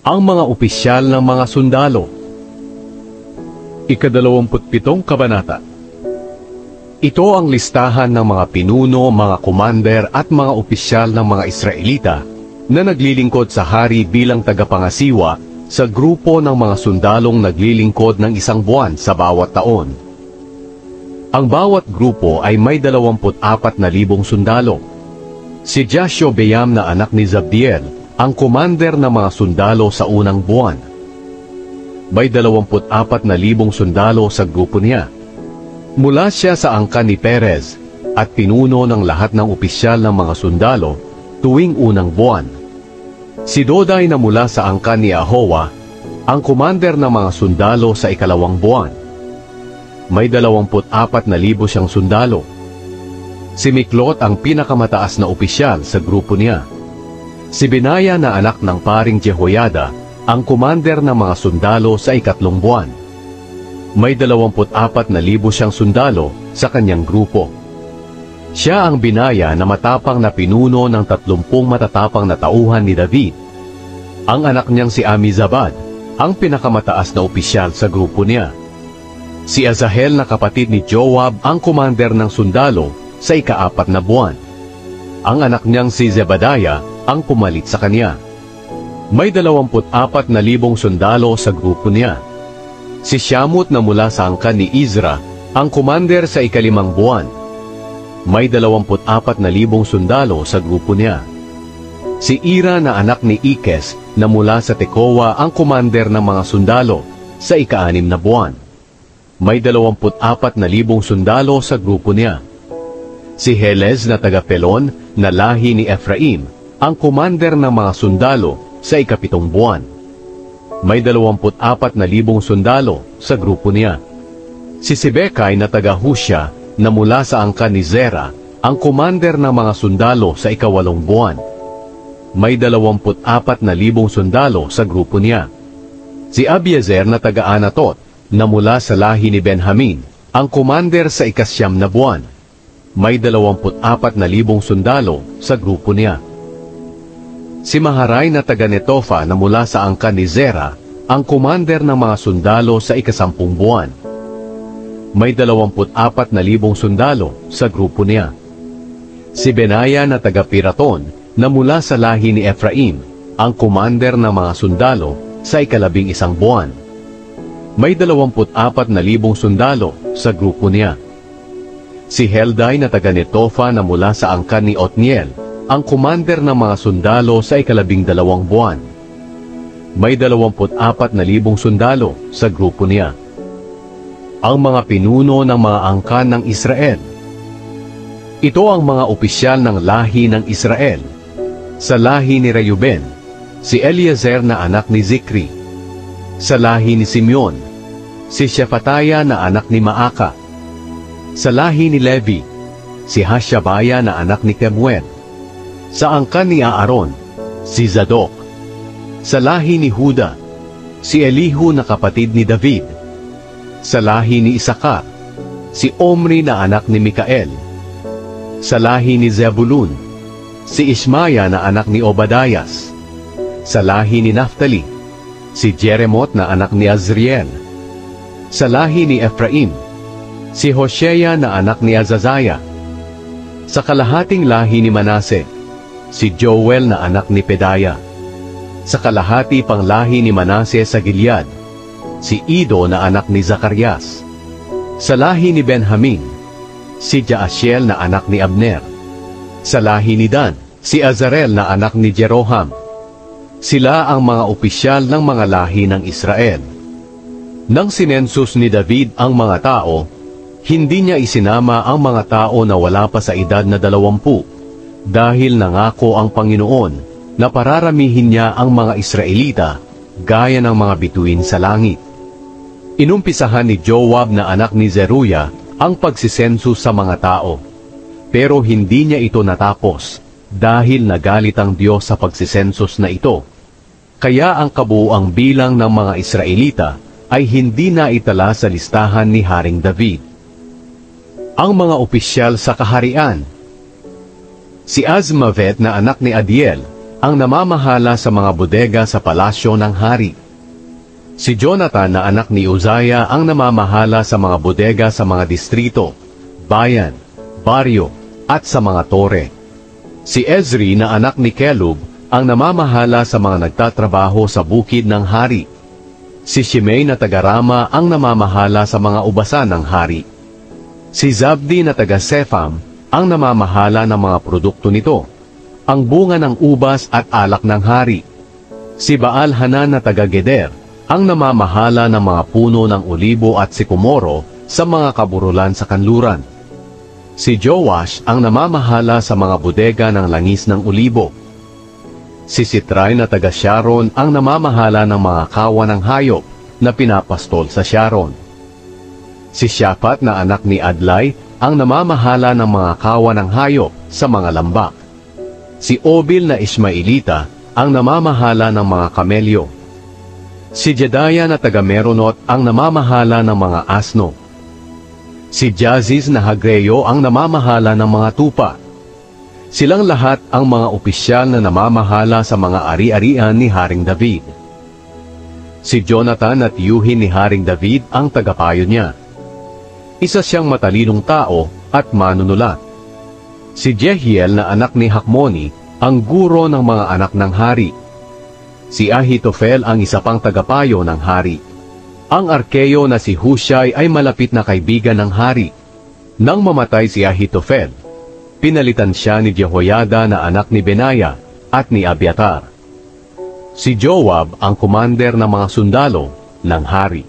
Ang mga opisyal ng mga sundalo. Ika-27 Kabanata. Ito ang listahan ng mga pinuno, mga commander at mga opisyal ng mga Israelita na naglilingkod sa hari bilang tagapangasiwa sa grupo ng mga sundalong naglilingkod ng 1 buwan sa bawat taon. Ang bawat grupo ay may 24,000 sundalo. Si Jashobeam na anak ni Zabdiel ang commander ng mga sundalo sa unang buwan. May 24,000 sundalo sa grupo niya. Mula siya sa angkan ni Perez at pinuno ng lahat ng opisyal ng mga sundalo tuwing unang buwan. Si Dodai na mula sa angkan ni Ahowa, ang commander ng mga sundalo sa ikalawang buwan. May 24,000 siyang sundalo. Si Miklot ang pinakamataas na opisyal sa grupo niya. Si Benaya na anak ng paring Jehoiada ang commander ng mga sundalo sa ikatlong buwan. May 24,000 siyang sundalo sa kanyang grupo. Siya ang binaya na matapang na pinuno ng 30 matatapang na tauhan ni David. Ang anak niyang si Amizabad ang pinakamataas na opisyal sa grupo niya. Si Asahel na kapatid ni Joab ang commander ng sundalo sa ika-4 na buwan. Ang anak niyang si Zebadiah ang pumalit sa kanya. May 24,000 sundalo sa grupo niya. Si Shamut na mula sa angkan ni Izra ang commander sa ika-5 buwan. May 24,000 sundalo sa grupo niya. Si Ira na anak ni Ikes na mula sa Tekoa ang commander ng mga sundalo sa ika-6 na buwan. May 24,000 sundalo sa grupo niya. Si Helez na taga-Pelon na lahi ni Ephraim ang commander ng mga sundalo sa ika-7 buwan. May 24,000 sundalo sa grupo niya. Si Sibekai na taga-Husha na mula sa angkan ni Zera ang commander ng mga sundalo sa ika-8 buwan. May 24,000 sundalo sa grupo niya. Si Abiezer na taga-Anatot na mula sa lahi ni Benjamin ang commander sa ika-9 na buwan. May 24,000 sundalo sa grupo niya. Si Maharay na taga-Netofa na mula sa angkan ni Zera ang commander ng mga sundalo sa ika-10 buwan. May 24,000 sundalo sa grupo niya. Si Benaya na taga-Piraton na mula sa lahi ni Ephraim ang commander ng mga sundalo sa ika-11 buwan. May 24,000 sundalo sa grupo niya. Si Heldai na taga-Netofa na mula sa angkan ni Otniel ang commander ng mga sundalo sa ika-12 buwan. May 24,000 sundalo sa grupo niya. Ang mga pinuno ng mga angkan ng Israel. Ito ang mga opisyal ng lahi ng Israel. Sa lahi ni Reuben, si Eliezer na anak ni Zikri. Sa lahi ni Simeon, si Shephatiah na anak ni Maaka. Sa lahi ni Levi, si Hashabaya na anak ni Kemuel. Sa angkan ni Aaron, si Zadok. Sa lahi ni Huda, si Elihu na kapatid ni David. Sa lahi ni Isakar, si Omri na anak ni Mikael. Sa lahi ni Zebulun, si Ishmaya na anak ni Obadias. Sa lahi ni Naphtali, si Jeremot na anak ni Azriel. Sa lahi ni Ephraim, si Hoshea na anak ni Azazaya. Sa kalahating lahi ni Manase, si Joel na anak ni Pedaya. Sa kalahati pang lahi ni Manase sa Gilead, si Ido na anak ni Zacarias. Sa lahi ni Benjamin, si Jaasiel na anak ni Abner. Sa lahi ni Dan, si Azarel na anak ni Jeroham. Sila ang mga opisyal ng mga lahi ng Israel. Nang sinensus ni David ang mga tao, hindi niya isinama ang mga tao na wala pa sa edad na 20, dahil nangako ang Panginoon na pararamihin niya ang mga Israelita gaya ng mga bituin sa langit. Inumpisahan ni Joab na anak ni Zeruya ang pagsisensus sa mga tao, pero hindi niya ito natapos dahil nagalit ang Diyos sa pagsisensus na ito. Kaya ang kabuuang bilang ng mga Israelita ay hindi na itala sa listahan ni Haring David. Ang mga opisyal sa kaharian. Si Azmavet na anak ni Adiel ang namamahala sa mga bodega sa palasyo ng hari. Si Jonathan na anak ni Uzziah ang namamahala sa mga bodega sa mga distrito, bayan, baryo, at sa mga tore. Si Ezri na anak ni Kelub ang namamahala sa mga nagtatrabaho sa bukid ng hari. Si Shimei na taga-Rama ang namamahala sa mga ubasan ng hari. Si Zabdi na taga-Sepham ang namamahala ng mga produkto nito, ang bunga ng ubas at alak ng hari. Si Baal-Hanan na taga-Geder ang namamahala ng mga puno ng olibo at sikomoro sa mga kaburulan sa kanluran. Si Joash ang namamahala sa mga bodega ng langis ng olibo. Si Sitray na taga-Sharon ang namamahala ng mga kawan ng hayop na pinapastol sa Sharon. Si Shaphat na anak ni Adlai ang namamahala ng mga kawan ng hayop sa mga lambak. Si Obil na Ismaelita ang namamahala ng mga kamelyo. Si Jedaiah na taga-Meronot ang namamahala ng mga asno. Si Jaziz na Hagreyo ang namamahala ng mga tupa. Silang lahat ang mga opisyal na namamahala sa mga ari-arian ni Haring David. Si Jonathan at tiyuhin ni Haring David ang tagapayo niya. Isa siyang matalinong tao at manunulat. Si Jehiel na anak ni Hakmoni ang guro ng mga anak ng hari. Si Ahitofel ang isa pang tagapayo ng hari. Ang arkeyo na si Hushai ay malapit na kaibigan ng hari. Nang mamatay si Ahitofel, pinalitan siya ni Jehoiada na anak ni Benaya at ni Abiatar. Si Joab ang komander ng mga sundalo ng hari.